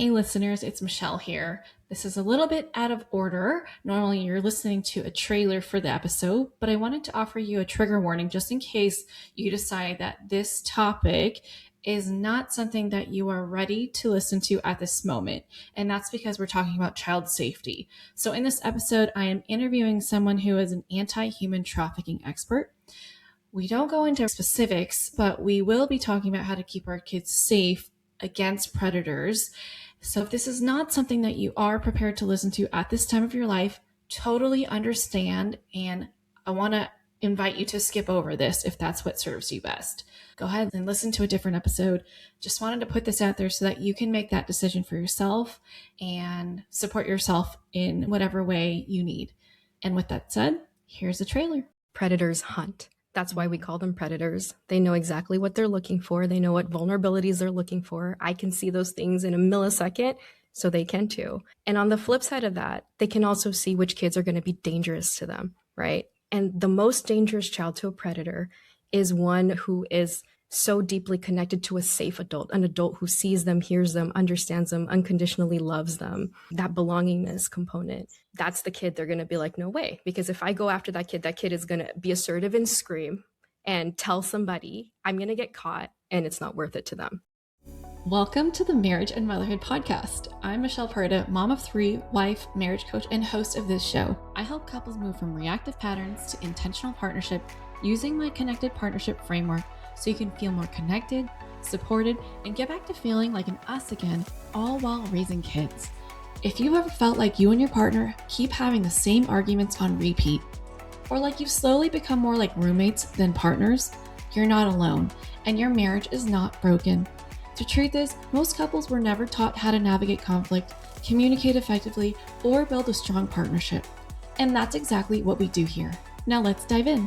Hey listeners, it's Michelle here. This is a little bit out of order. Normally you're listening to a trailer for the episode, but I wanted to offer you a trigger warning just in case you decide that this topic is not something that you are ready to listen to at this moment. And that's because we're talking about child safety. So in this episode, I am interviewing someone who is an anti-human trafficking expert. We don't go into specifics, but we will be talking about how to keep our kids safe against predators. So if this is not something that you are prepared to listen to at this time of your life, totally understand. And I want to invite you to skip over this if that's what serves you best. Go ahead and listen to a different episode. Just wanted to put this out there so that you can make that decision for yourself and support yourself in whatever way you need. And with that said, here's the trailer. Predators hunt. That's why we call them predators. They know exactly what they're looking for. They know what vulnerabilities they're looking for. I can see those things in a millisecond, so they can too. And on the flip side of that, they can also see which kids are going to be dangerous to them, right? And the most dangerous child to a predator is one who is so deeply connected to a safe adult, an adult who sees them, hears them, understands them, unconditionally loves them. That belongingness component, that's the kid they're going to be like, no way. Because if I go after that kid is going to be assertive and scream and tell somebody, I'm going to get caught, and it's not worth it to them. Welcome to the Marriage and Motherhood Podcast. I'm Michelle Perda, mom of three, wife, marriage coach, and host of this show. I help couples move from reactive patterns to intentional partnership using my connected partnership framework so you can feel more connected, supported, and get back to feeling like an us again, all while raising kids. If you ever felt like you and your partner keep having the same arguments on repeat, or like you've slowly become more like roommates than partners, you're not alone, and your marriage is not broken. The truth is, most couples were never taught how to navigate conflict, communicate effectively, or build a strong partnership. And that's exactly what we do here. Now let's dive in.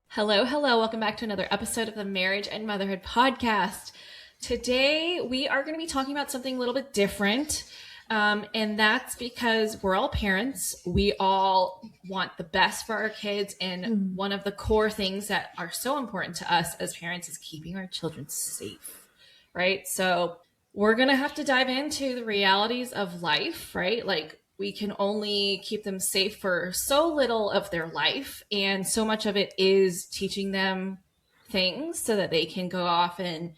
Hello. Welcome back to another episode of the Marriage and Motherhood Podcast. Today, we are going to be talking about something a little bit different. And that's because we're all parents. We all want the best for our kids. And one of the core things that are so important to us as parents is keeping our children safe, right? So we're going to have to dive into the realities of life, right? Like we can only keep them safe for so little of their life. And so much of it is teaching them things so that they can go off and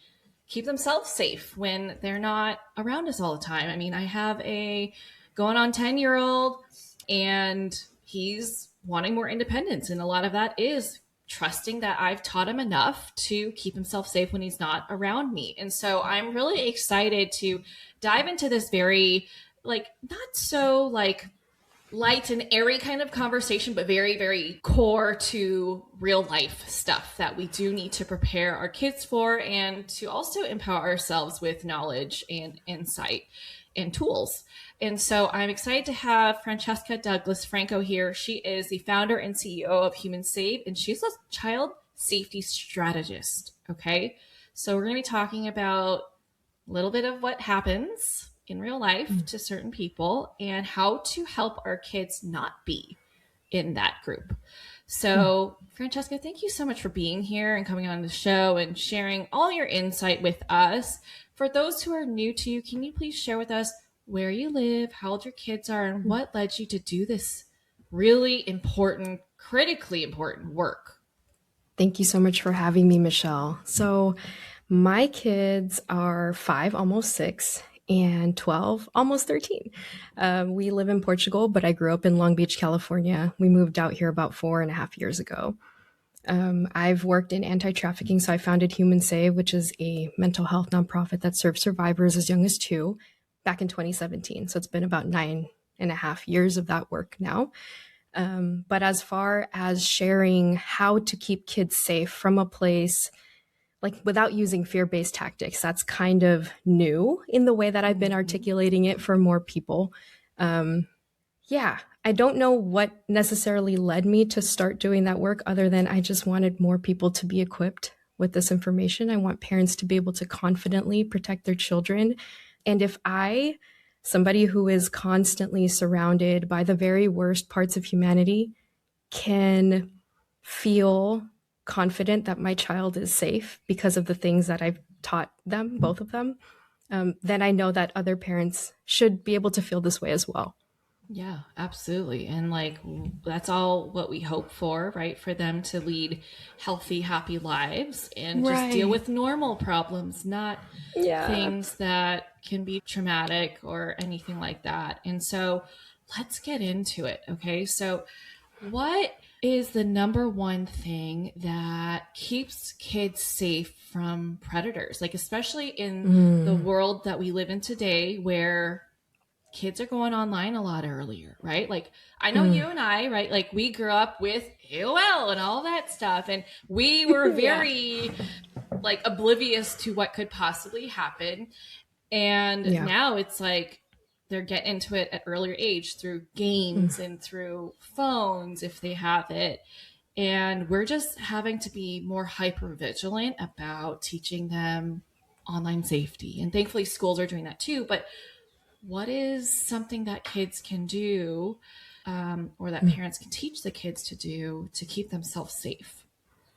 keep themselves safe when they're not around us all the time. I mean, I have a going on 10-year-old and he's wanting more independence. And a lot of that is trusting that I've taught him enough to keep himself safe when he's not around me. And so I'm really excited to dive into this very not so light and airy kind of conversation, but very, very core to real life stuff that we do need to prepare our kids for and to also empower ourselves with knowledge and insight and tools. And so I'm excited to have Francesca Douglas Franco here. She is the founder and CEO of Human Save, and she's a child safety strategist. Okay. So we're going to be talking about a little bit of what happens in real life to certain people and how to help our kids not be in that group. So Francesca, thank you so much for being here and coming on the show and sharing all your insight with us. For those who are new to you, can you please share with us where you live, how old your kids are, and what led you to do this really important, critically important work? Thank you so much for having me, Michelle. So my kids are 5, almost 6, and 12, almost 13. We live in Portugal, but I grew up in Long Beach, California. We moved out here about 4.5 years ago. I've worked in anti-trafficking, so I founded Human Save, which is a mental health nonprofit that serves survivors as young as 2, back in 2017. So it's been about 9.5 years of that work now. But as far as sharing how to keep kids safe from a place without using fear-based tactics, that's kind of new in the way that I've been articulating it for more people. I don't know what necessarily led me to start doing that work other than I just wanted more people to be equipped with this information. I want parents to be able to confidently protect their children. And if somebody who is constantly surrounded by the very worst parts of humanity, can feel confident that my child is safe because of the things that I've taught them, both of them, then I know that other parents should be able to feel this way as well. Yeah, absolutely. And like that's all what we hope for, right? For them to lead healthy, happy lives and just deal Right. with normal problems, not Yeah. things that can be traumatic or anything like that. And so let's get into it. Okay. So, what is the number one thing that keeps kids safe from predators? Like, especially in the Mm, world that we live in today, where kids are going online a lot earlier, right? Like, I know mm. you and I, right? Like, we grew up with AOL and all that stuff, and we were Yeah. very like oblivious to what could possibly happen. And Yeah. now it's like they're getting into it at earlier age through Mm. games and through phones if they have it. And we're just having to be more hyper vigilant about teaching them online safety. And thankfully, schools are doing that too. But what is something that kids can do, or that Mm. parents can teach the kids to do to keep themselves safe?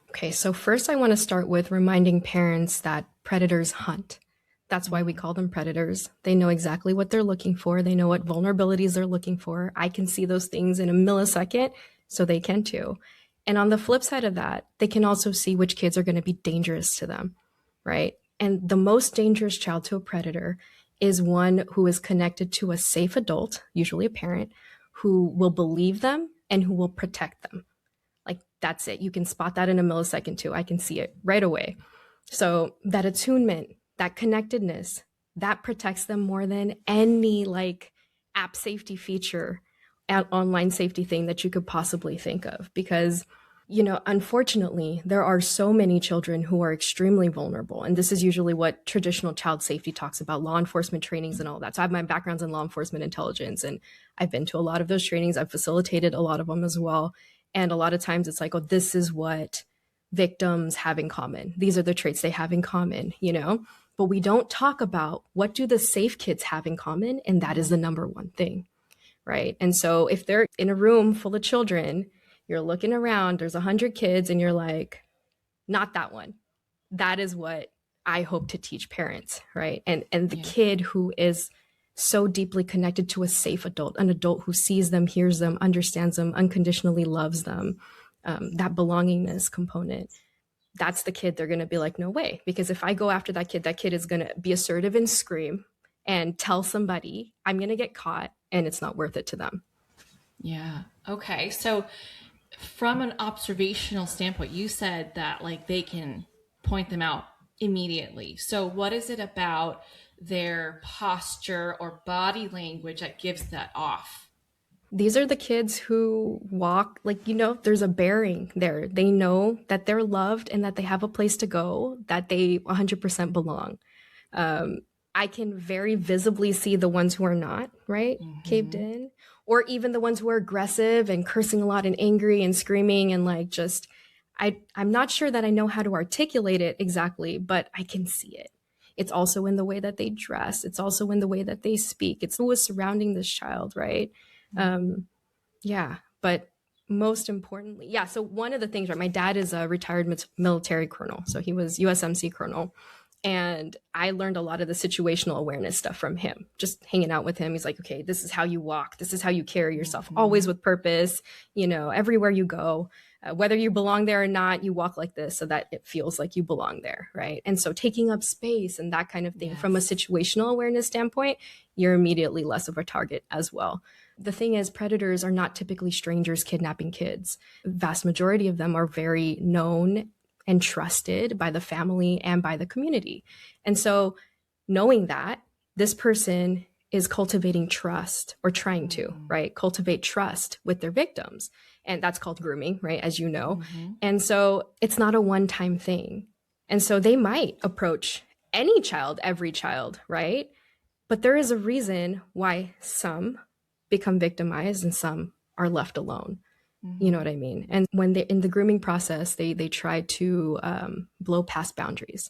Okay, so first I want to start with reminding parents that predators hunt. That's why we Mm, call them predators. They know exactly what they're looking for. They know what vulnerabilities they're looking for. I can see those things in a millisecond, so they can too. And on the flip side of that, they can also see which kids are going to be dangerous to them, right? And the most dangerous child to a predator is one who is connected to a safe adult, usually a parent, who will believe them and who will protect them. Like that's it. You can spot that in a millisecond too. I can see it right away. So that attunement, that connectedness, that protects them more than any like app safety feature, online safety thing that you could possibly think of. Because, unfortunately, there are so many children who are extremely vulnerable. And this is usually what traditional child safety talks about, law enforcement trainings and all that. So I have my backgrounds in law enforcement intelligence, and I've been to a lot of those trainings. I've facilitated a lot of them as well. And a lot of times it's like, oh, this is what victims have in common. These are the traits they have in common. But we don't talk about what do the safe kids have in common, and that is mm, the number one thing, right? And so if they're in a room full of children, you're looking around, there's 100 kids, and you're like, not that one. That is what I hope to teach parents, right? And the yeah. kid who is so deeply connected to a safe adult, an adult who sees them, hears them, understands them, unconditionally loves them, that belongingness component, that's the kid they're going to be like, no way. Because if I go after that kid is going to be assertive and scream and tell somebody, I'm going to get caught and it's not worth it to them. Yeah. Okay. So, from an observational standpoint, you said that like they can point them out immediately. So, what is it about their posture or body language that gives that off? These are the kids who walk like, there's a bearing there. They know that they're loved and that they have a place to go, that they 100% belong. Um, I can very visibly see the ones who are not, right? Caved Mm-hmm. in. Or even the ones who are aggressive and cursing a lot and angry and screaming and like just, I'm not sure that I know how to articulate it exactly, but I can see it. It's also in the way that they dress. It's also in the way that they speak. It's who is surrounding this child, right? Um, yeah, but most importantly, yeah. So one of the things, right? My dad is a retired military colonel, so he was USMC colonel, and I learned a lot of the situational awareness stuff from him. Just hanging out with him, he's like, "Okay, this is how you walk. This is how you carry yourself. Always Mm-hmm. with purpose. Everywhere you go." Whether you belong there or not, you walk like this so that it feels like you belong there, right? And so taking up space and that kind of thing from a Yes. situational awareness standpoint, you're immediately less of a target as well. The thing is, predators are not typically strangers kidnapping kids. The vast majority of them are very known and trusted by the family and by the community. And so, knowing that this person is cultivating trust or trying to, Mm-hmm. right? Cultivate trust with their victims. And that's called grooming, right? As you know. Mm-hmm. And so, it's not a one time thing. And so, they might approach any child, every child, right? But there is a reason why some become victimized and some are left alone. You know Mm-hmm. what I mean? And when they in the grooming process, they try to blow past boundaries.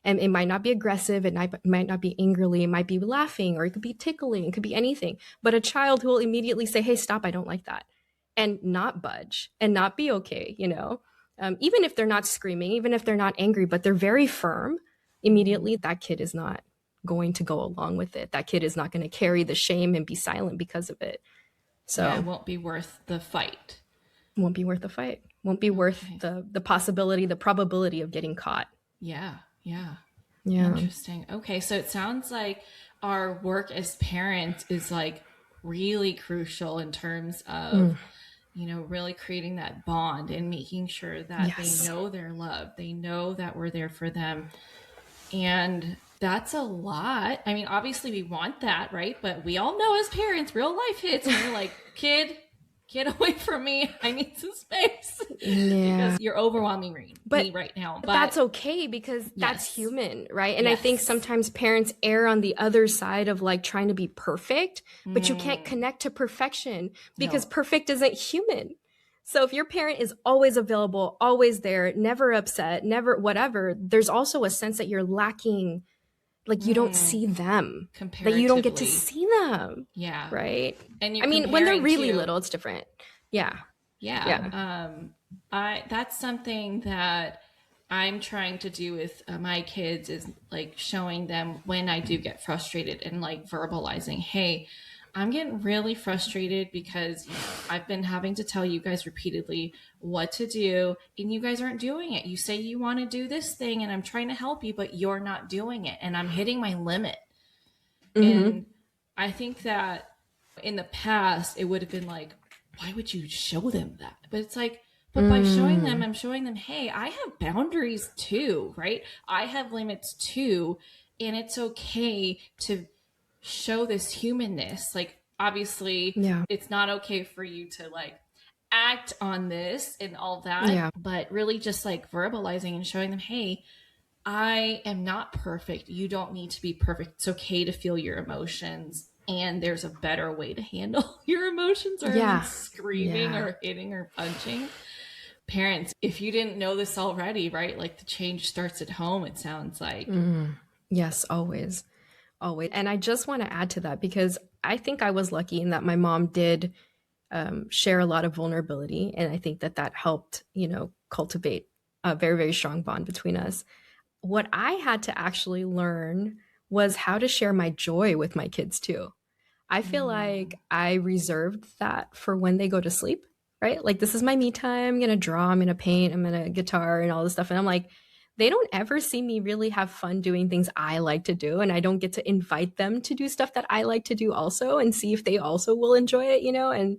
And it might not be aggressive, might not be angrily, it might be laughing, or it could be tickling, it could be anything. But a child who will immediately say, "Hey, stop! I don't like that," and not budge and not be okay. Even if they're not screaming, even if they're not angry, but they're very firm. Mm-hmm. Immediately, that kid is not going to go along with it. That kid is not going to carry the shame and be silent because of it. Yeah, it So won't be worth the fight. it won't be worth the fight. Won't be worth Okay. the possibility, the probability of getting caught. Yeah, yeah. Yeah. Interesting. Okay, so it sounds like our work as parents is like really crucial in terms of, really creating that bond and making sure that they Yes. know they're loved. They know that we're there for them. And that's a lot. I mean, obviously we want that, right? But we all know as parents, real life hits and you're like, kid, get away from me. I need some space Yeah. because you're overwhelming me But right now. But that's okay because that's yes, human, right? And I think yes. sometimes parents err on the other side of like trying to be perfect, but you can't Mm, connect to perfection because no. perfect isn't human. So if your parent is always available, always there, never upset, never whatever, there's also a sense that you're lacking, like you don't Mm, see them, that you don't get to comparatively. see them, Yeah. right? And I you're mean, when they're comparing really to, little, it's different. Yeah. yeah. Yeah. I that's something that I'm trying to do with my kids is like showing them when I do get frustrated and like verbalizing, hey, I'm getting really frustrated because I've been having to tell you guys repeatedly what to do and you guys aren't doing it. You say you want to do this thing and I'm trying to help you, but you're not doing it and I'm hitting my limit. Mm-hmm. And I think that in the past, it would have been like, why would you show them that? But it's like, but by showing them, Mm. I'm showing them, hey, I have boundaries too, right? I have limits too. And it's okay to show this humanness. Like, obviously, Yeah. it's not okay for you to like act on this and all that, Yeah. but really just like verbalizing and showing them, hey, I am not perfect. You don't need to be perfect. It's okay to feel your emotions. And there's a better way to handle your emotions rather than Yeah. screaming Yeah. or hitting or punching. Parents, if you didn't know this already, right? Like the change starts at home, it sounds like. Yes, always. Always. And I just want to add to that because I think I was lucky in that my mom did share a lot of vulnerability. And I think that that helped, cultivate a very, very strong bond between us. What I had to actually learn was how to share my joy with my kids too. I feel Mm. like I reserved that for when they go to sleep, right? Like, this is my me time. I'm going to draw, I'm going to paint, I'm going to guitar and all this stuff. And I'm like, they don't ever see me really have fun doing things I like to do. And I don't get to invite them to do stuff that I like to do also and see if they also will enjoy it. And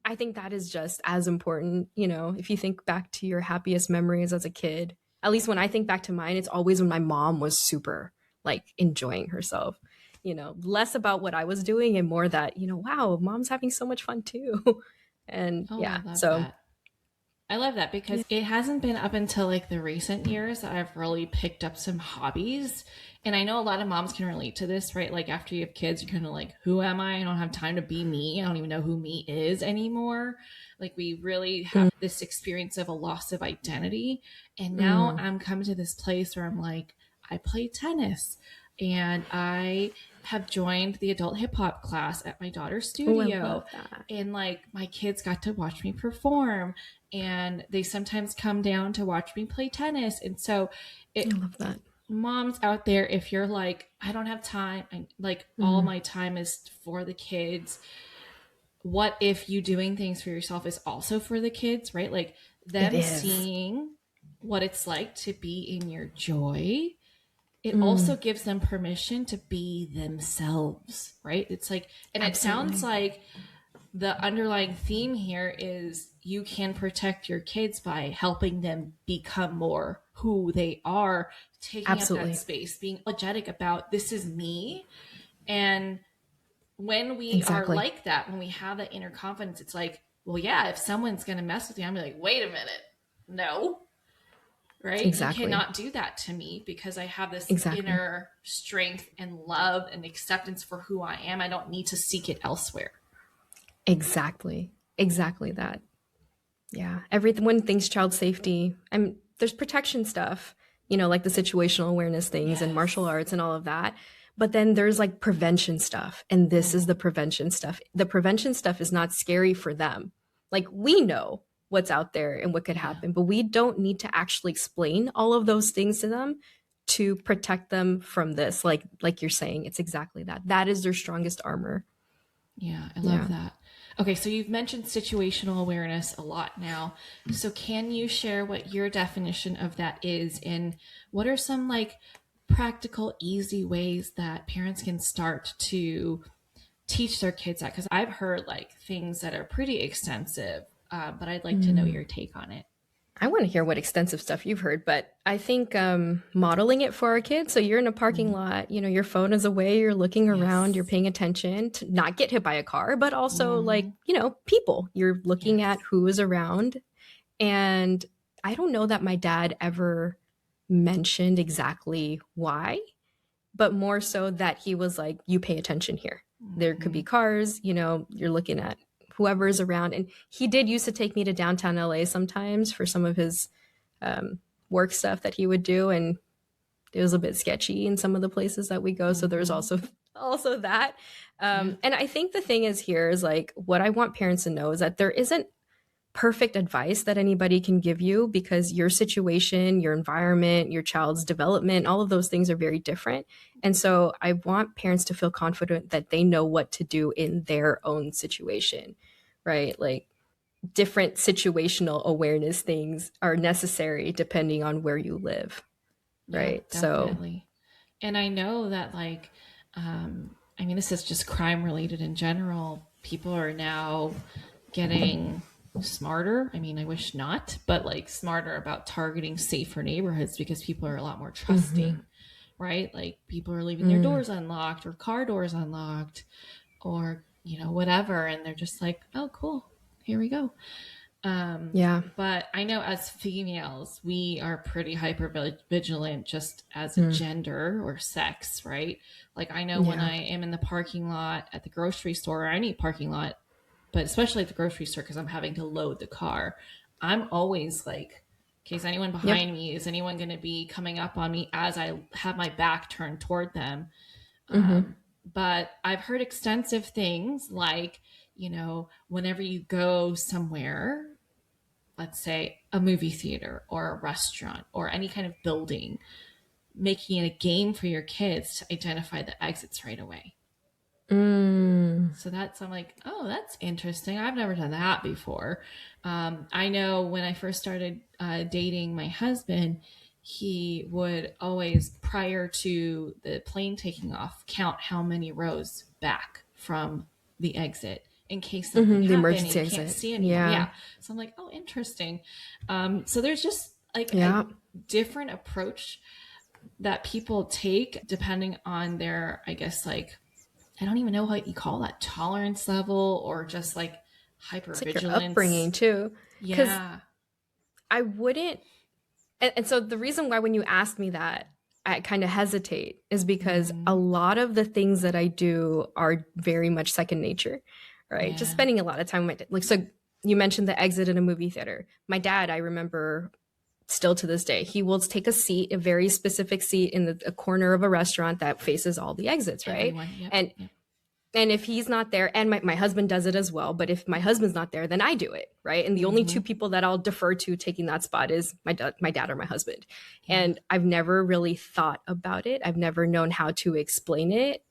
I think that is just as important. If you think back to your happiest memories as a kid, at least when I think back to mine, it's always when my mom was super like enjoying herself. Less about what I was doing and more that, wow, mom's having so much fun too. And Oh, I yeah, love so that. I love that because it hasn't been up until like the recent years that I've really picked up some hobbies. And I know a lot of moms can relate to this, right? Like after you have kids, you're kind of like, who am I? I don't have time to be me. I don't even know who me is anymore. Like we really have this experience of a loss of identity. And now mm, I'm coming to this place where I'm like, I play tennis and I have joined the adult hip hop class at my daughter's oh, I studio. love that. And like my kids got to watch me perform and they sometimes come down to watch me play tennis. And so I it love that. moms out there, if you're like, I don't have time, like all Mm, my time is for the kids. What if you doing things for yourself is also for the kids, right? Like it them is. seeing what it's like to be in your joy. It Mm, also gives them permission to be themselves, right? It's like, and it sounds absolutely. like the underlying theme here is you can protect your kids by helping them become more who they are, taking up that Absolutely. space, being apologetic about this is me. And when we are Exactly. like that, when we have that inner confidence, it's like, well, yeah, if someone's going to mess with you, I'm like, wait a minute. No, right? You Exactly. cannot do that to me because I have this Exactly. inner strength and love and acceptance for who I am. I don't need to seek it elsewhere. Exactly. Exactly that. Yeah. Everything when things child safety, and there's protection stuff, like the situational awareness things and martial Yes. arts and all of that. But then there's like prevention stuff. And this is Mm. the prevention stuff. The prevention stuff is not scary for them. Like, we know what's out there and what could Yeah. happen, but we don't need to actually explain all of those things to them. to protect them from this. Like you're saying, it's exactly that. That is their strongest armor. Yeah, I love Yeah. that. Okay, so you've mentioned situational awareness a lot now. So can you share what your definition of that is, and what are some like practical, easy ways that parents can start to teach their kids that? Because I've heard like things that are pretty extensive, but I'd like to know your take on it. I want to hear what extensive stuff you've heard, but I think modeling it for our kids. So you're in a parking lot, your phone is away, you're looking around, you're Yes. paying attention to not get hit by a car, but also like, Mm-hmm. people. You're looking at Yes. who is around. And I don't know that my dad ever mentioned exactly why, but more so that he was like, you pay attention here. There could Mm-hmm. be cars, you're looking at whoever's around. And he did used to take me to downtown LA sometimes for some of his work stuff that he would do. And it was a bit sketchy in some of the places that we go. So there's Mm-hmm. also that. Yeah. And I think the thing is here is like what I want parents to know is that there isn't perfect advice that anybody can give you because your situation, your environment, your child's development, all of those things are very different. And so I want parents to feel confident that they know what to do in their own situation, right? Like different situational awareness things are necessary depending on where you live, Yeah, right? So, definitely. And I know that, like, I mean, this is just crime related in general. People are now getting smarter. I mean, I wish not, but like smarter about targeting safer neighborhoods because people are a lot more trusting, right? Like, people are leaving their doors unlocked or car doors unlocked or, whatever. And they're just like, oh, cool, here we go. yeah. But I know as females, we are pretty hyper vigilant just as a gender or sex, right? Like, I know when Yeah. I am in the parking lot at the grocery store or any parking lot, but especially at the grocery store because I'm having to load the car, I'm always like, okay, is anyone Yep. behind me? Is anyone going to be coming up on me as I have my back turned toward them? Mm-hmm. But I've heard extensive things like, whenever you go somewhere, let's say a movie theater or a restaurant or any kind of building, making it a game for your kids to identify the exits right away. Mm. So I'm like, oh, that's interesting. I've never done that before. I know when I first started dating my husband, he would always, prior to the plane taking off, count how many rows back from the exit in case something Mm-hmm. The happened and emergency you can't exit. see anyone. Yeah. Yeah. So I'm like, oh, interesting. So there's just like a Yeah. different approach that people take depending on their, I guess, like, I don't even know what you call that, tolerance level or just like It's like your upbringing hypervigilance. too. Because Yeah. I wouldn't, and so the reason why when you ask me that, I kind of hesitate is because a Mm-hmm. lot of the things that I do are very much second nature, right? Just Yeah. spending a lot of time with my like so you mentioned the exit in a movie theater. My dad, I remember still to this day, he will take a seat, a very specific seat in a corner of a restaurant that faces all the exits, right? Everyone. Yep. And Yep. and if he's not there, and my husband does it as well, but if my husband's not there, then I do it, right? And the only Mm-hmm. two people that I'll defer to taking that spot is my dad or my husband. Yeah. And I've never really thought about it. I've never known how to explain it.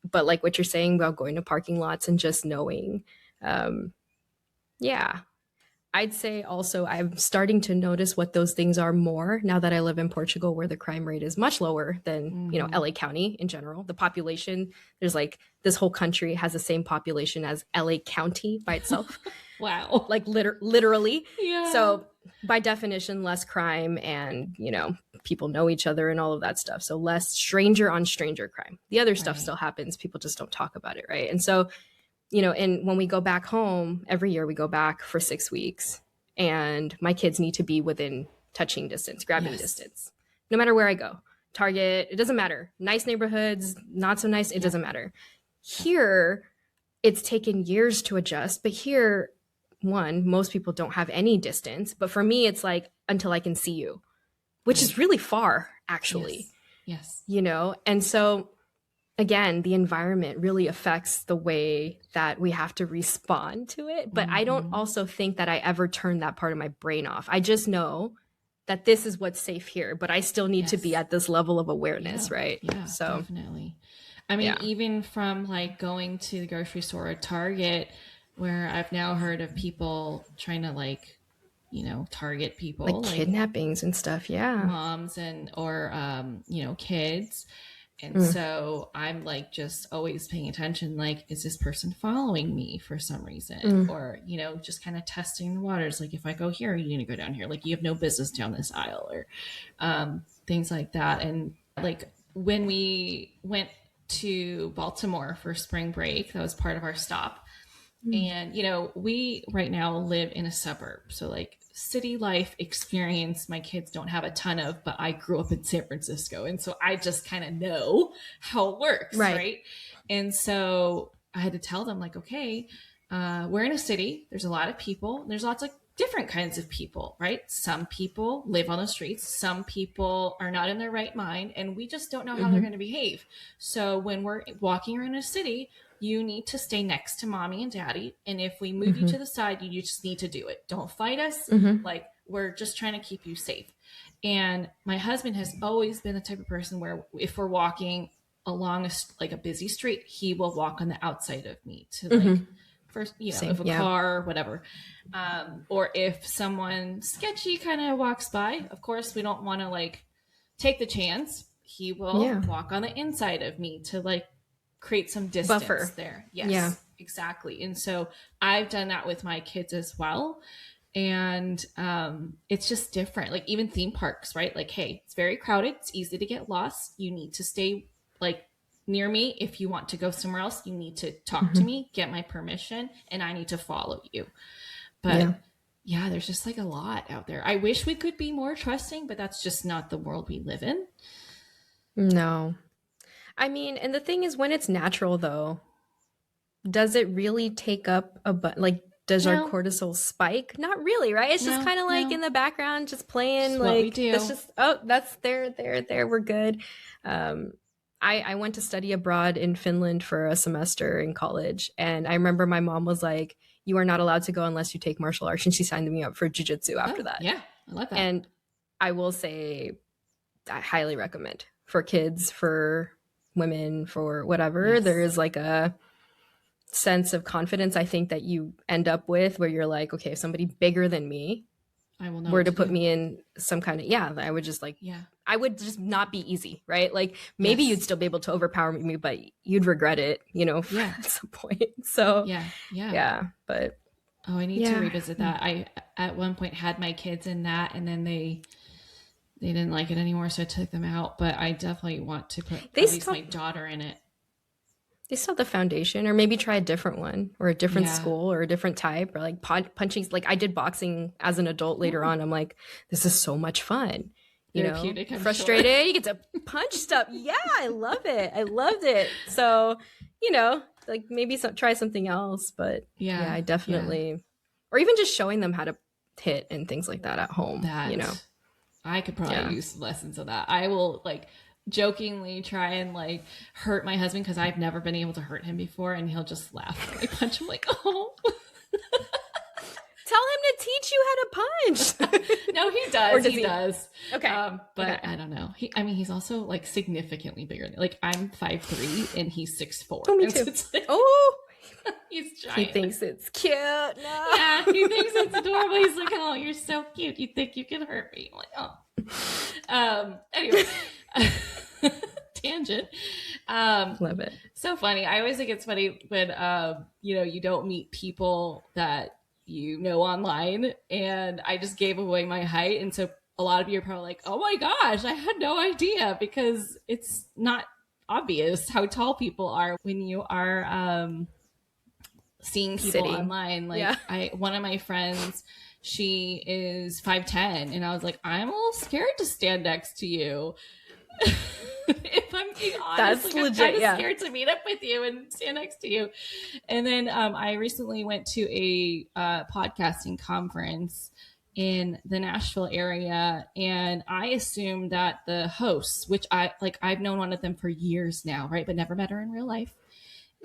But like what you're saying about going to parking lots and just knowing, um, yeah, I'd say also I'm starting to notice what those things are more now that I live in Portugal, where the crime rate is much lower than, Mm-hmm. LA County in general. The population, there's like this whole country has the same population as LA County by itself, Wow. like literally. Yeah. So by definition, less crime and, people know each other and all of that stuff. So less stranger on stranger crime. The other stuff Right. still happens. People just don't talk about it. Right. And so and when we go back home, every year we go back for 6 weeks, and my kids need to be within touching distance, grabbing Yes. distance, no matter where I go. Target, it doesn't matter. Nice neighborhoods, not so nice, it doesn't matter. Here, it's taken years to adjust, but here, one, most people don't have any distance. But for me, it's like until I can see you, which is really far, actually. Yes. And so again, the environment really affects the way that we have to respond to it. But I don't Mm-hmm. also think that I ever turn that part of my brain off. I just know that this is what's safe here, but I still need to be Yes. at this level of awareness, right? Yeah, So, definitely. I mean, yeah. even from like going to the grocery store or Target, where I've now heard of people trying to like, target people Like like kidnappings and stuff. Yeah. moms and or kids. And Mm, so I'm like just always paying attention, like, is this person following me for some reason? mm, Or, just kind of testing the waters. Like, if I go here, you need to go down here. Like, you have no business down this aisle, or things like that. And like when we went to Baltimore for spring break, that was part of our stop. mm. And, we right now live in a suburb. So, like, city life experience, my kids don't have a ton of, but I grew up in San Francisco. And so I just kind of know how it works. Right. Right. And so I had to tell them, like, okay, we're in a city. There's a lot of people. There's lots of different kinds of people, right? Some people live on the streets. Some people are not in their right mind. And we just don't know how they're Mm-hmm. going to behave. So when we're walking around a city, you need to stay next to mommy and daddy. And if we move you Mm-hmm. to the side, you just need to do it. Don't fight us. Mm-hmm. Like, we're just trying to keep you safe. And my husband has always been the type of person where if we're walking along a busy street, he will walk on the outside of me to like, Mm-hmm. first, Same. if a Yeah. car or whatever. Or if someone sketchy kind of walks by, of course, we don't want to like take the chance. He will Yeah. walk on the inside of me to like create some distance Buffer. there. Yes, Yeah. exactly. And so I've done that with my kids as well. And it's just different. Like, even theme parks, right? Like, hey, it's very crowded. It's easy to get lost. You need to stay like near me. If you want to go somewhere else, you need to talk to Mm-hmm. me, get my permission, and I need to follow you. But Yeah. yeah, there's just like a lot out there. I wish we could be more trusting, but that's just not the world we live in. No. I mean, and the thing is, when it's natural, though, does it really take up like, does our No, cortisol spike? Not really, right? It's just no, kind of like no. in the background, just playing. Just what we Like, that's do. just, oh, that's there. We're good. Um, I went to study abroad in Finland for a semester in college. And I remember my mom was like, you are not allowed to go unless you take martial arts. And she signed me up for jujitsu after Oh, that. yeah. I love that. And I will say, I highly recommend for kids, for women, for whatever. Yes. There is like a sense of confidence I think that you end up with where you're like, okay, if somebody bigger than me I will know were what to put do. me in some kind of, I would just like, Yeah. I would just not be easy, right? Like, maybe Yes. you'd still be able to overpower me, but you'd regret it, Yeah. at some point. So Yeah. but Oh, I need to yeah. revisit that. I at one point had my kids in that, and then they didn't like it anymore, so I took them out. But I definitely want to put They at least still my daughter in it. they still have the foundation, or maybe try a different one or a different Yeah. school or a different type, or like punching. Like, I did boxing as an adult later on. I'm like, this is so much fun. Therapeutic, I'm Frustrated, sure. you get to punch stuff. Yeah, I love it. I loved it. So, like, maybe try something else. But yeah, I definitely, or even just showing them how to hit and things like that at home. That I could probably use lessons of that. I will like jokingly try and like hurt my husband because I've never been able to hurt him before, and he'll just laugh when I punch him. Like, oh. Tell him to teach you how to punch. No, he does. Or does he does. Okay. But Okay. I don't know. He's also like significantly bigger than, like, I'm 5'3" and he's 6'4". Oh, me And too. it's like, Oh, he's giant. he thinks it's cute. No. Yeah, he thinks it's adorable. He's like, oh, you're so cute. You think you can hurt me? I'm like, oh. Anyway, tangent. Love it. So funny. I always think it's funny when you don't meet people that online, and I just gave away my height, and so a lot of you are probably like, oh my gosh, I had no idea, because it's not obvious how tall people are when you are seeing people online. Like, one of my friends, she is 5'10", and I was like, I'm a little scared to stand next to you. If I'm being honest, That's like, legit. I'm kind of scared to meet up with you and stand next to you. And then I recently went to a podcasting conference in the Nashville area, and I assumed that the hosts, which I've known one of them for years now, right, but never met her in real life.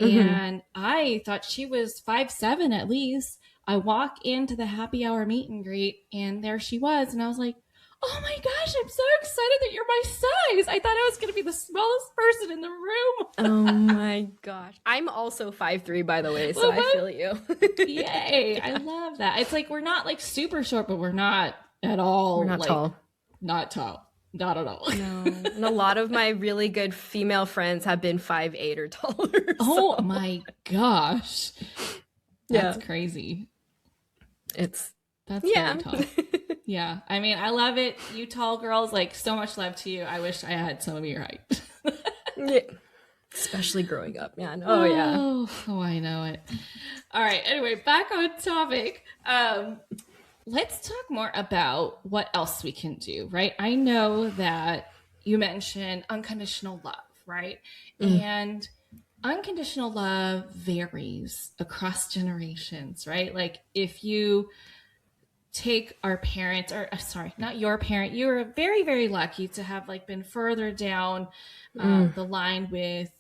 Mm-hmm. And I thought she was 5'7" at least. I walk into the happy hour meet and greet, and there she was, and I was like, Oh my gosh, I'm so excited that you're my size. I thought I was going to be the smallest person in the room. Oh my gosh. I'm also 5'3", by the way, so Whoop, I whoop. feel you. Yay. I Yeah. love that. It's like we're not like super short, but we're not at We're all not like tall. not tall. Not at all. No. And a lot of my really good female friends have been 5'8" or taller. Oh So my gosh. That's yeah. crazy. It's That's really yeah. tough. Yeah. I mean, I love it. You tall girls, like so much love to you. I wish I had some of your height. Yeah. Especially growing up, man. Oh yeah. Oh, I know it. All right. Anyway, back on topic. Let's talk more about what else we can do, right? I know that you mentioned unconditional love, right? Mm. And unconditional love varies across generations, right? Like if you take our parents, or sorry, not your parent, you were very, very lucky to have like been further down the line with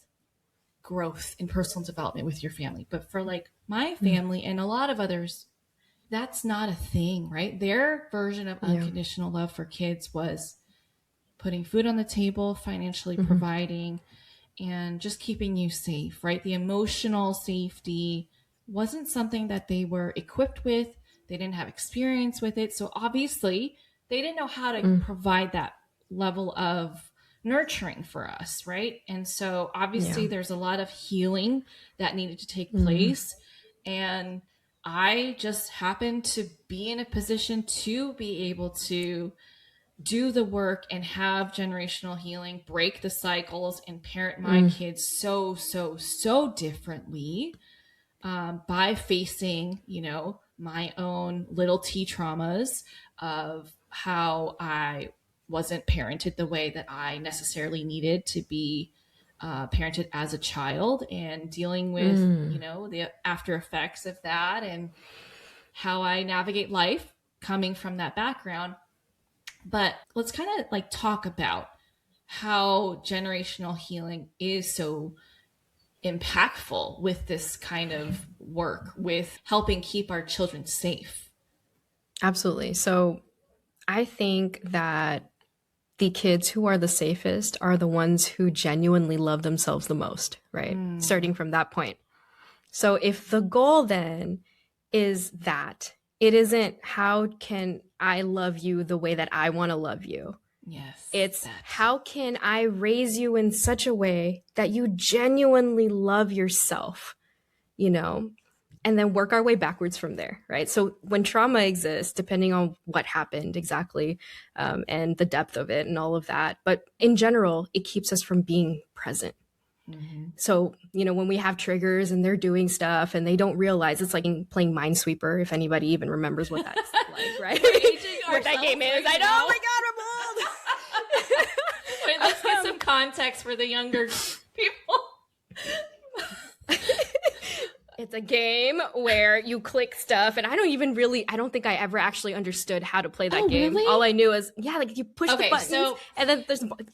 growth and personal development with your family. But for like my Mm. family and a lot of others, that's not a thing, right? Their version of Yeah. unconditional love for kids was putting food on the table, financially Mm-hmm. providing, and just keeping you safe, right? The emotional safety wasn't something that they were equipped with. They didn't have experience with it. So obviously, they didn't know how to Mm. provide that level of nurturing for us, right? And so Yeah. obviously, there's a lot of healing that needed to take Mm. place. And I just happened to be in a position to be able to do the work and have generational healing, break the cycles, and parent my Mm. kids so differently by facing, my own little T traumas of how I wasn't parented the way that I necessarily needed to be parented as a child, and dealing with, Mm. the after effects of that and how I navigate life coming from that background. But let's kind of like talk about how generational healing is so impactful with this kind of work with helping keep our children safe. Absolutely. So I think that the kids who are the safest are the ones who genuinely love themselves the most, right? Mm, Starting from that point. So if the goal then is that it isn't how can I love you the way that I want to love you, yes, it's that. how can I raise you in such a way that you genuinely love yourself, you know? And then work our way backwards from there, right? So when trauma exists, depending on what happened exactly, and the depth of it and all of that, but in general, it keeps us from being present. Mm-hmm. So, when we have triggers and they're doing stuff and they don't realize, it's like playing Minesweeper, if anybody even remembers what that's like, right? We're aging What that game is. right I know, now. oh my God, I'm old. Wait, let's get some context for the younger people. It's a game where you click stuff, and I don't think I ever actually understood how to play that Oh, game. really? All I knew is, like you push the Okay, buttons, so- and then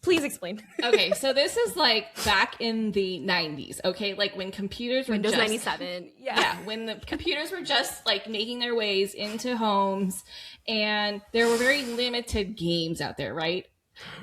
please explain. Okay, so this is like back in the 90s, okay? Like when computers were Windows just 97. yeah, when the computers were just like making their ways into homes, and there were very limited games out there, right?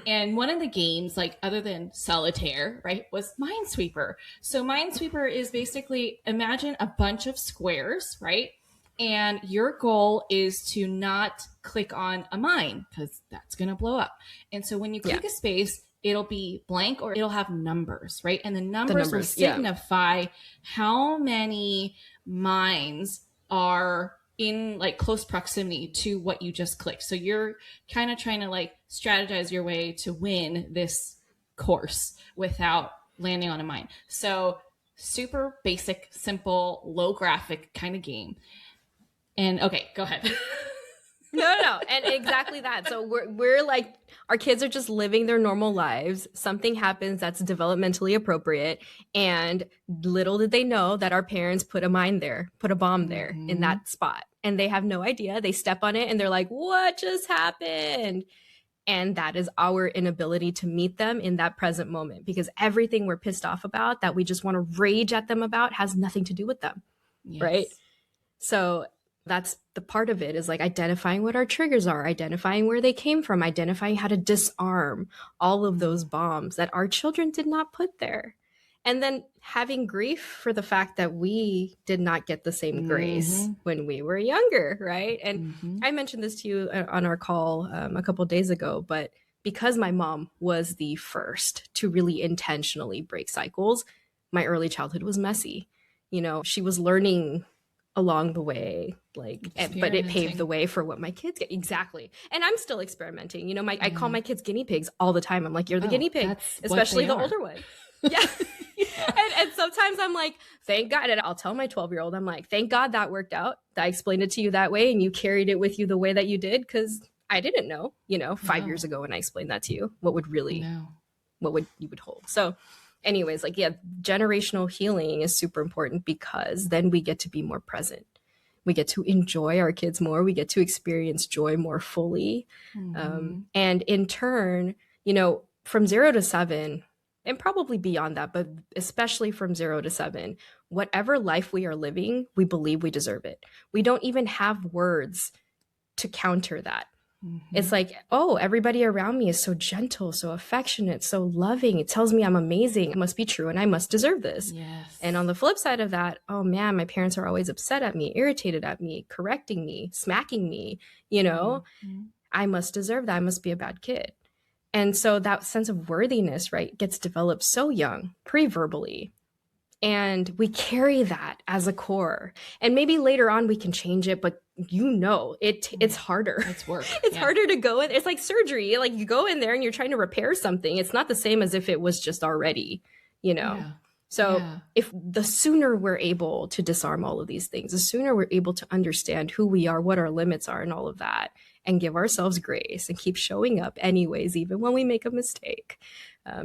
And one of the games, like other than solitaire, right, was Minesweeper. So Minesweeper is basically, imagine a bunch of squares, right? And your goal is to not click on a mine because that's going to blow up. And so when you click a space, it'll be blank or it'll have numbers, right? And the numbers will signify how many mines are in like close proximity to what you just clicked. So you're kind of trying to like strategize your way to win this course without landing on a mine. So super basic, simple, low graphic kind of game. And okay, go ahead. No, and exactly that. So we're like, our kids are just living their normal lives. Something happens that's developmentally appropriate, and little did they know that our parents put a bomb there in that spot, and they have no idea. They step on it, and they're like, "What just happened?" And that is our inability to meet them in that present moment, because everything we're pissed off about, that we just want to rage at them about, has nothing to do with them, Yes. right? So That's the part of it, is like identifying what our triggers are, identifying where they came from, identifying how to disarm all of those bombs that our children did not put there. And then having grief for the fact that we did not get the same grace when we were younger, right? And I mentioned this to you on our call a couple of days ago, but because my mom was the first to really intentionally break cycles, my early childhood was messy. She was learning along the way, but it paved the way for what my kids get. Exactly. And I'm still experimenting. I call my kids guinea pigs all the time. I'm like, you're the guinea pig, especially the older one. Yeah. And sometimes I'm like, thank God. And I'll tell my 12-year-old, I'm like, thank God that worked out. I explained it to you that way and you carried it with you the way that you did, because I didn't know, 5 years ago when I explained that to you, what you would hold. So anyways, generational healing is super important, because then we get to be more present. We get to enjoy our kids more. We get to experience joy more fully. And in turn, from 0 to 7, and probably beyond that, but especially from 0 to 7, whatever life we are living, we believe we deserve it. We don't even have words to counter that. It's like, oh, everybody around me is so gentle, so affectionate, so loving. It tells me I'm amazing. It must be true, and I must deserve this. Yes. And on the flip side of that, oh man, my parents are always upset at me, irritated at me, correcting me, smacking me. I must deserve that. I must be a bad kid. And so that sense of worthiness, right, gets developed so young, pre-verbally. And we carry that as a core. And maybe later on we can change it, but it's harder. It's work. It's harder to go in. It's like surgery. Like you go in there and you're trying to repair something. It's not the same as if it was just already, So if the sooner we're able to disarm all of these things, the sooner we're able to understand who we are, what our limits are and all of that, and give ourselves grace and keep showing up anyways, even when we make a mistake,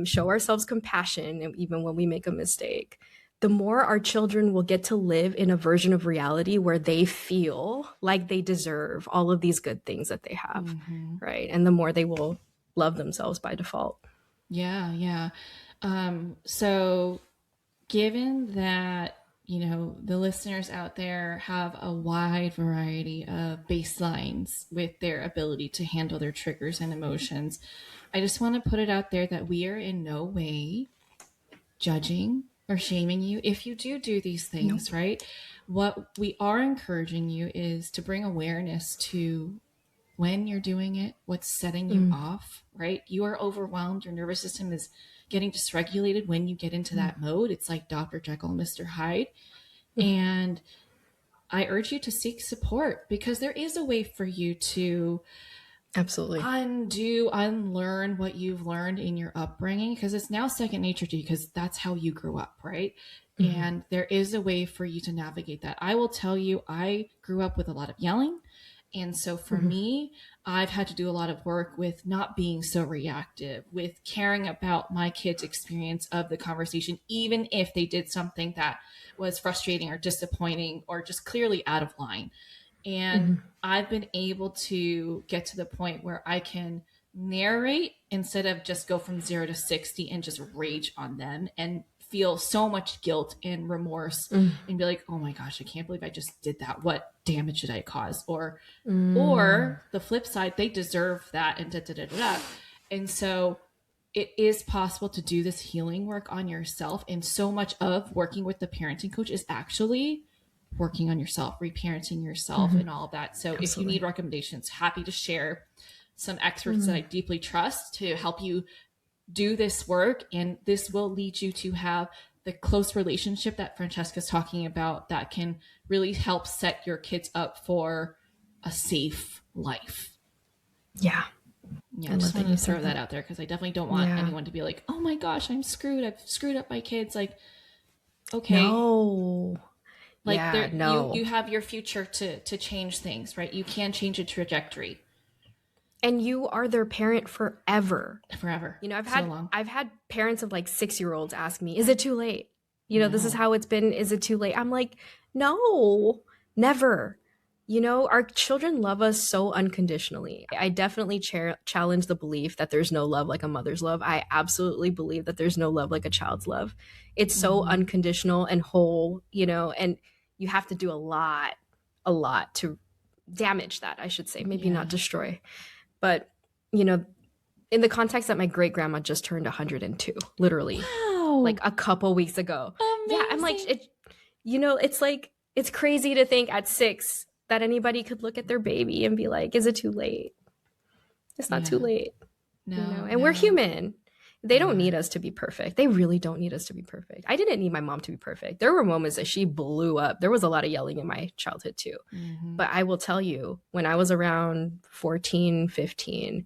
show ourselves compassion even when we make a mistake, the more our children will get to live in a version of reality where they feel like they deserve all of these good things that they have, right? And the more they will love themselves by default. Yeah. So given that, the listeners out there have a wide variety of baselines with their ability to handle their triggers and emotions, I just want to put it out there that we are in no way judging or shaming you if you do these things, right? What we are encouraging you is to bring awareness to when you're doing it, what's setting you off, right? You are overwhelmed. Your nervous system is getting dysregulated when you get into that mode. It's like Dr. Jekyll and Mr. Hyde. And I urge you to seek support, because there is a way for you to absolutely unlearn what you've learned in your upbringing, because it's now second nature to you, because that's how you grew up, right? And there is a way for you to navigate that. I will tell you, I grew up with a lot of yelling. And so for me, I've had to do a lot of work with not being so reactive, with caring about my kids' experience of the conversation, even if they did something that was frustrating or disappointing or just clearly out of line. And I've been able to get to the point where I can narrate instead of just go from 0 to 60 and just rage on them and feel so much guilt and remorse and be like, oh my gosh, I can't believe I just did that. What damage did I cause? Or the flip side, they deserve that, and da. And so it is possible to do this healing work on yourself. And so much of working with the parenting coach is actually working on yourself, reparenting yourself and all of that. So if you need recommendations, happy to share some experts that I deeply trust to help you do this work. And this will lead you to have the close relationship that Francesca's talking about that can really help set your kids up for a safe life. Yeah. I just want to throw that out there, because I definitely don't want anyone to be like, oh my gosh, I'm screwed. I've screwed up my kids. Like, okay. No. Like you have your future to change things, right? You can change a trajectory. And you are their parent forever. I've had parents of like 6-year-olds ask me, is it too late? This is how it's been. Is it too late? I'm like, no, never. Our children love us so unconditionally. I definitely challenge the belief that there's no love like a mother's love. I absolutely believe that there's no love like a child's love. It's so unconditional and whole, and you have to do a lot a lot to damage that, I should say, maybe Yeah. not destroy. But, you know, in the context that my great grandma just turned 102, literally, Wow. like a couple weeks ago. Amazing. Yeah, I'm like, it's like, it's crazy to think at 6 that anybody could look at their baby and be like, is it too late? It's not too late. No, you know, and we're human. They don't need us to be perfect. They really don't need us to be perfect. I didn't need my mom to be perfect. There were moments that she blew up. There was a lot of yelling in my childhood too. But I will tell you, when I was around 14, 15,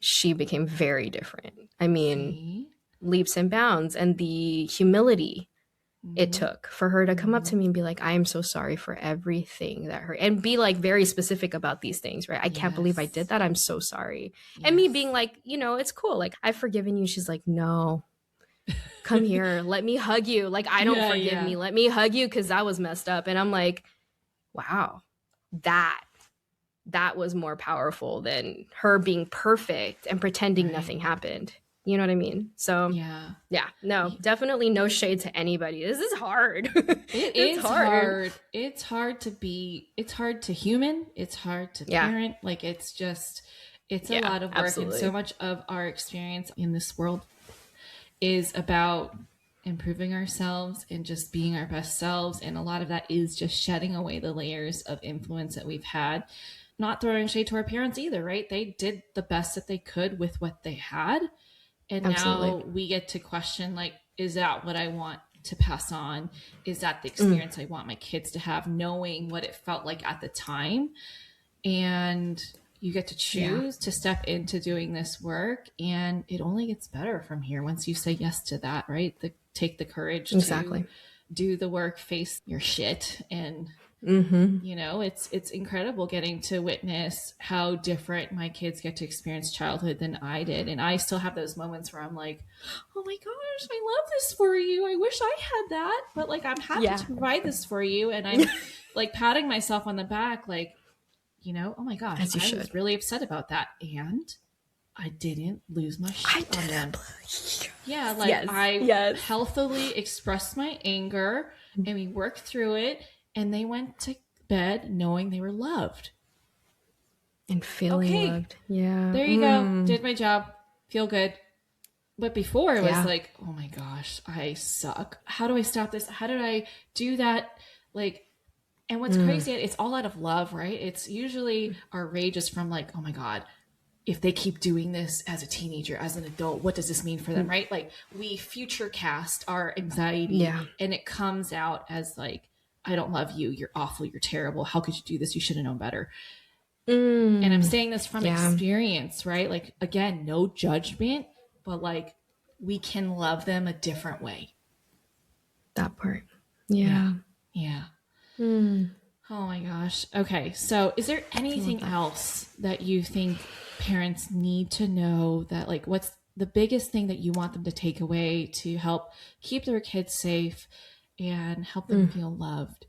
she became very different. I mean, leaps and bounds, and the humility it took for her to come up to me and be like, I am so sorry for everything that hurt, and be like very specific about these things, right? I can't believe I did that. I'm so sorry. And me being like, you know, it's cool. Like, I've forgiven you. She's like, no, come here. Let me hug you. Like, I don't forgive me. Let me hug you because that was messed up. And I'm like, wow, that was more powerful than her being perfect and pretending nothing happened. You know what I mean? So no, definitely no shade to anybody. This is hard. It's hard. It's hard to human. It's hard to parent. Like, it's a lot of work. Absolutely. And so much of our experience in this world is about improving ourselves and just being our best selves. And a lot of that is just shedding away the layers of influence that we've had. Not throwing shade to our parents either, right? They did the best that they could with what they had. And now we get to question, like, is that what I want to pass on? Is that the experience I want my kids to have, knowing what it felt like at the time? And you get to choose to step into doing this work. And it only gets better from here once you say yes to that, right? Take the courage to do the work, face your shit. And, you know, it's incredible getting to witness how different my kids get to experience childhood than I did. And I still have those moments where I'm like, oh my gosh, I love this for you. I wish I had that, but like, I'm happy to provide this for you. And I'm like patting myself on the back, like, you know, oh my gosh, I was really upset about that. And I didn't lose my shit on them. Yeah, like I healthily expressed my anger and we worked through it, and they went to bed knowing they were loved. And feeling loved. Yeah. There you go. Did my job. Feel good. But before it was like, oh my gosh, I suck. How do I stop this? How did I do that? Like, and what's crazy, it's all out of love, right? It's usually our rage is from like, oh my God, if they keep doing this as a teenager, as an adult, what does this mean for them, right? Like, we future cast our anxiety and it comes out as like, I don't love you. You're awful. You're terrible. How could you do this? You should have known better. And I'm saying this from experience, right? Like, again, no judgment, but like, we can love them a different way. That part. Yeah. Oh my gosh. Okay. So is there anything else that you think parents need to know, that like, what's the biggest thing that you want them to take away to help keep their kids safe and help them feel loved?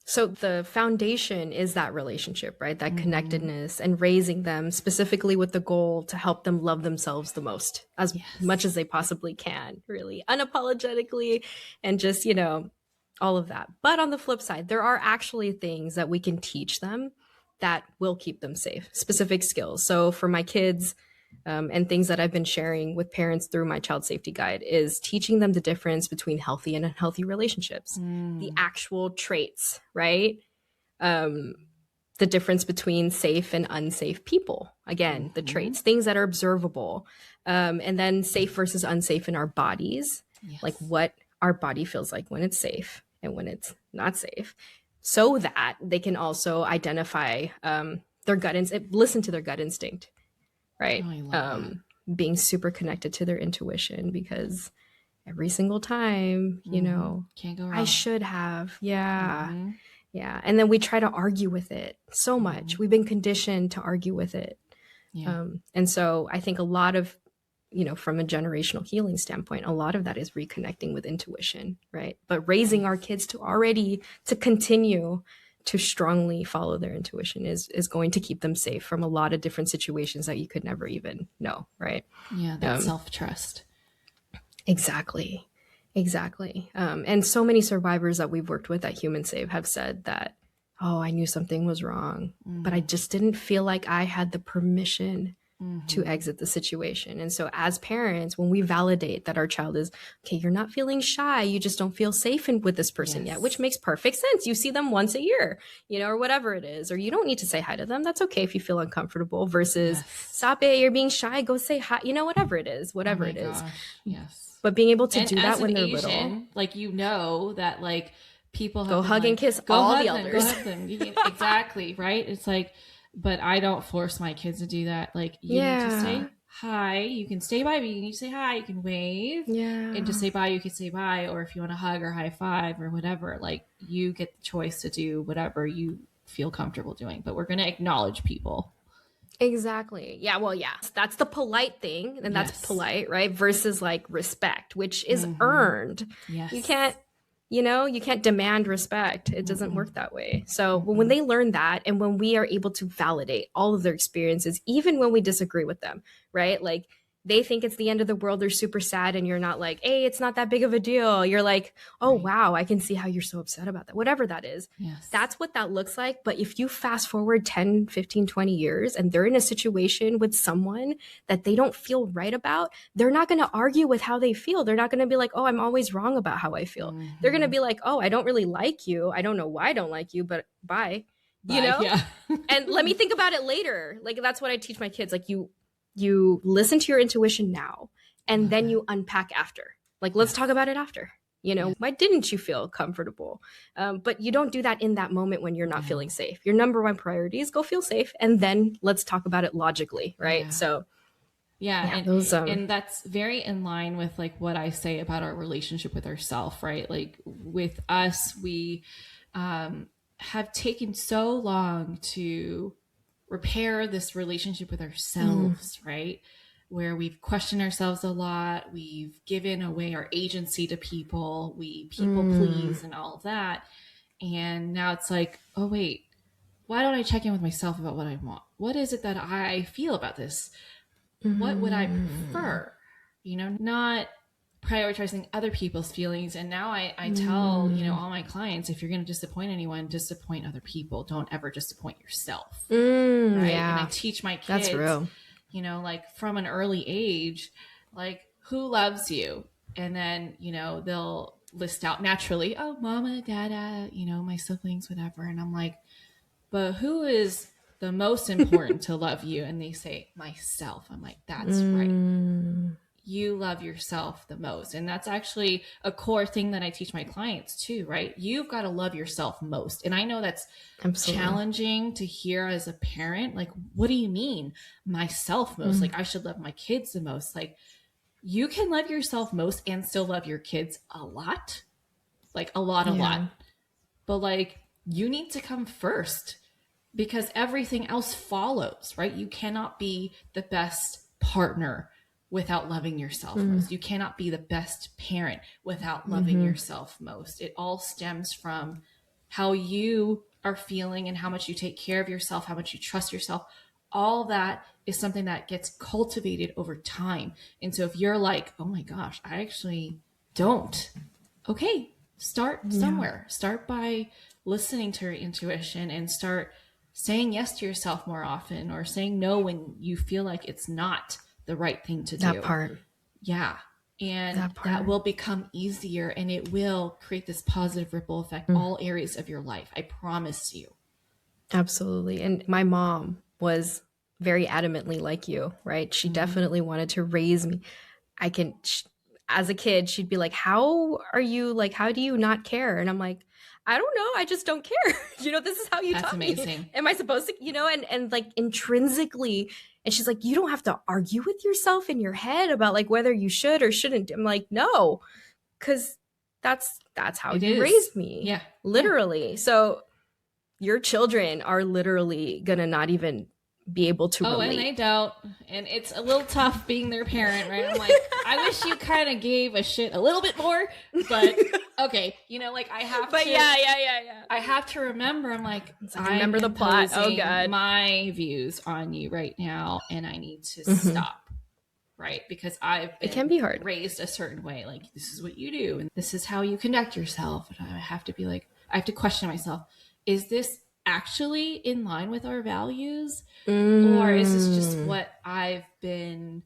So the foundation is that relationship, right? That connectedness, and raising them specifically with the goal to help them love themselves the most, as much as they possibly can, really unapologetically, and just, you know, all of that. But on the flip side, there are actually things that we can teach them that will keep them safe, specific skills. So for my kids, and things that I've been sharing with parents through my child safety guide, is teaching them the difference between healthy and unhealthy relationships, the actual traits, right? The difference between safe and unsafe people. Again, the traits, things that are observable. And then safe versus unsafe in our bodies, like what our body feels like when it's safe and when it's not safe, so that they can also identify their gut listen to their gut instinct. Right. Being super connected to their intuition, because every single time, you know, can't go wrong. I should have. Yeah. And then we try to argue with it so much. We've been conditioned to argue with it. And so I think a lot of, you know, from a generational healing standpoint, a lot of that is reconnecting with intuition. Right. But raising our kids to continue to strongly follow their intuition is going to keep them safe from a lot of different situations that you could never even know, right? Yeah, that self-trust. Exactly. And so many survivors that we've worked with at Human Save have said that oh, I knew something was wrong, but I just didn't feel like I had the permission to exit the situation. And so as parents, when we validate that our child is, okay, you're not feeling shy, you just don't feel safe with this person yet, which makes perfect sense. You see them once a year, or whatever it is, or you don't need to say hi to them. That's okay if you feel uncomfortable versus stop it, you're being shy, go say hi, whatever it is, whatever it is. Yes. But being able to and do that when they're Asian, little, that people go hug and kiss all the elders. Go hug them. Exactly. Right. It's but I don't force my kids to do that. You need to say hi. You can stay by, but you need to say hi. You can wave. Yeah. And to say bye, you can say bye. Or if you want to hug or high five or whatever, you get the choice to do whatever you feel comfortable doing. But we're going to acknowledge people. Exactly. Yeah. Well, yeah. That's the polite thing. And that's polite, right? Versus respect, which is earned. Yes. You can't demand respect. It doesn't work that way. So when they learn that, and when we are able to validate all of their experiences, even when we disagree with them, right? They think it's the end of the world, they're super sad, and you're not hey, it's not that big of a deal. You're oh, wow, I can see how you're so upset about that. Whatever that is. Yes. That's what that looks like. But if you fast forward 10, 15, 20 years, and they're in a situation with someone that they don't feel right about, they're not going to argue with how they feel. They're not going to be oh, I'm always wrong about how I feel. They're going to be oh, I don't really like you. I don't know why I don't like you, but bye. Yeah. And let me think about it later. That's what I teach my kids. You listen to your intuition now, and then you unpack after. Let's talk about it after. Why didn't you feel comfortable? But you don't do that in that moment when you're not feeling safe. Your number one priority is go feel safe, and then let's talk about it logically, right? Yeah. So and that's very in line with what I say about our relationship with ourselves, right? With us, we have taken so long to repair this relationship with ourselves, right? Where we've questioned ourselves a lot. We've given away our agency to people. We people please and all of that. And now it's oh, wait, why don't I check in with myself about what I want? What is it that I feel about this? What would I prefer? Not prioritizing other people's feelings. And now I tell, all my clients, if you're going to disappoint anyone, disappoint other people. Don't ever disappoint yourself. Right. Yeah. And I teach my kids, that's real. From an early age, who loves you? And then, they'll list out naturally, oh, mama, dada, my siblings, whatever. And I'm but who is the most important to love you? And they say, myself. I'm that's right. You love yourself the most. And that's actually a core thing that I teach my clients too, right? You've got to love yourself most. And I know that's challenging to hear as a parent. What do you mean myself most? I should love my kids the most. You can love yourself most and still love your kids a lot. A lot. But you need to come first, because everything else follows, right? You cannot be the best partner without loving yourself most. You cannot be the best parent without loving yourself most. It all stems from how you are feeling and how much you take care of yourself, how much you trust yourself. All that is something that gets cultivated over time. And so if you're oh my gosh, I actually don't. Okay, start somewhere. Start by listening to your intuition and start saying yes to yourself more often, or saying no when you feel like it's not the right thing to do. That part. Yeah. And that will become easier, and it will create this positive ripple effect, all areas of your life. I promise you. Absolutely. And my mom was very adamantly like you, right? She definitely wanted to raise me. As a kid, she'd be how are you, how do you not care? And I'm I don't know. I just don't care. This is how you taught amazing. Me. Am I supposed to, and intrinsically, and she's you don't have to argue with yourself in your head about whether you should or shouldn't. I'm no, because that's how you raised me. Yeah. Literally. Yeah. So your children are literally going to not even be able to relate. And they don't. And it's a little tough being their parent, right? I'm I wish you kind of gave a shit a little bit more, but okay. I have but to. Yeah. I have to remember, I'm I remember the plot. Oh, God. My views on you right now, and I need to stop, right? Because it can be hard. Raised a certain way. This is what you do, and this is how you conduct yourself. And I have to be I have to question myself. Is this actually in line with our values? Or is this just Mm, what I've been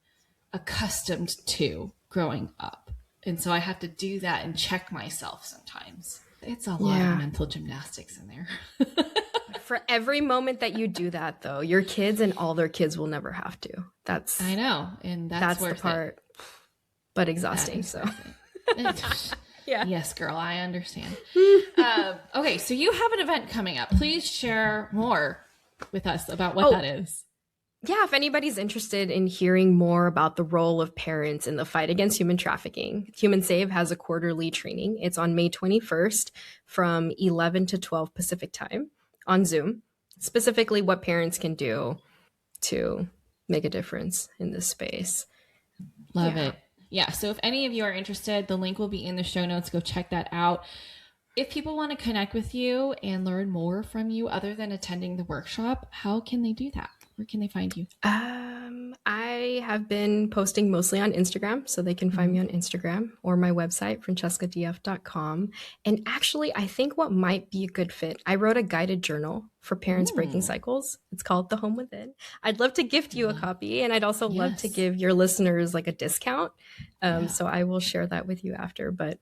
accustomed to growing up? And so I have to do that and check myself sometimes. It's a lot of yeah. mental gymnastics in there. For every moment that you do that, though, your kids and all their kids will never have to. I know. And that's That's the worth it. part, but That exhausting. is So worth it. yeah. Yes, girl, I understand. Okay, so you have an event coming up. Please share more with us about what that is. Yeah, if anybody's interested in hearing more about the role of parents in the fight against human trafficking, Human Save has a quarterly training. It's on May 21st from 11 to 12 Pacific time on Zoom, specifically what parents can do to make a difference in this space. Love Yeah. it. Yeah, so if any of you are interested, the link will be in the show notes. Go check that out. If people want to connect with you and learn more from you other than attending the workshop, how can they do that? Where can they find you? I have been posting mostly on Instagram, so they can find me on Instagram or my website, francescadf.com. And actually, I think what might be a good fit, I wrote a guided journal for parents breaking Ooh, cycles. It's called The Home Within. I'd love to gift you a copy, and I'd also love to yes. give your listeners like a discount. Yeah. So I will share that with you after. But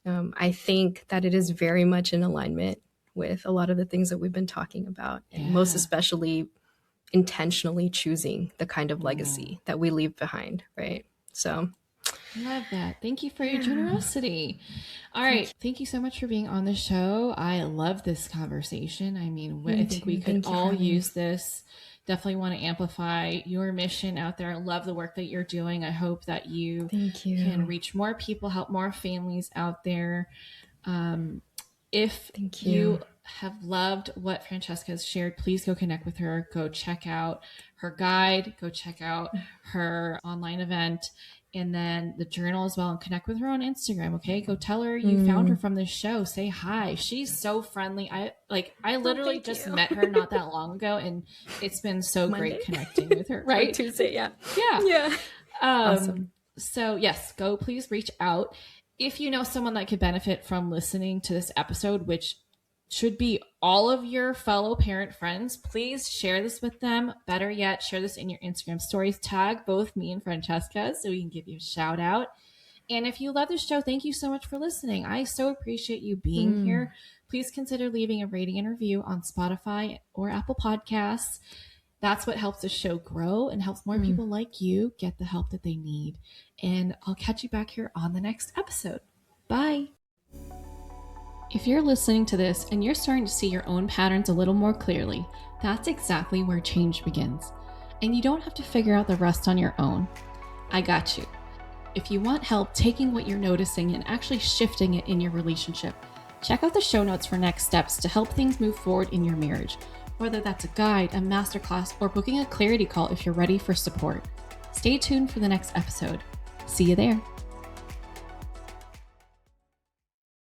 I think that it is very much in alignment with a lot of the things that we've been talking about, and most Yeah. especially intentionally choosing the kind of legacy that we leave behind, right? So, Love that. Thank you for your yeah. generosity. All Thank right. Thank you so much for being on the show. I love this conversation. I mean, you. I Me think we too. could Thank you for all having me. use this. Definitely want to amplify your mission out there. I love the work that you're doing. I hope that you Thank can you. reach more people, help more families out there. If Thank you. you have loved what Francesca has shared, please go connect with her. Go check out her guide, go check out her online event, and then the journal as well, and connect with her on Instagram. Okay, go tell her you found her Mm. from this show. Say hi. She's so friendly. I Oh, literally thank just you. met her not that long ago, and it's been so Monday great connecting with her. or Right? Tuesday. Yeah. Yeah. Yeah. Awesome. So yes, go please reach out. If you know someone that could benefit from listening to this episode, which should be all of your fellow parent friends, please share this with them. Better yet, share this in your Instagram stories. Tag both me and Francesca so we can give you a shout out. And if you love this show, thank you so much for listening. I so appreciate you being Mm. here. Please consider leaving a rating and review on Spotify or Apple Podcasts. That's what helps the show grow and helps more Mm. people like you get the help that they need. And I'll catch you back here on the next episode. Bye. If you're listening to this and you're starting to see your own patterns a little more clearly, that's exactly where change begins. And you don't have to figure out the rest on your own. I got you. If you want help taking what you're noticing and actually shifting it in your relationship, check out the show notes for next steps to help things move forward in your marriage, whether that's a guide, a masterclass, or booking a clarity call if you're ready for support. Stay tuned for the next episode. See you there.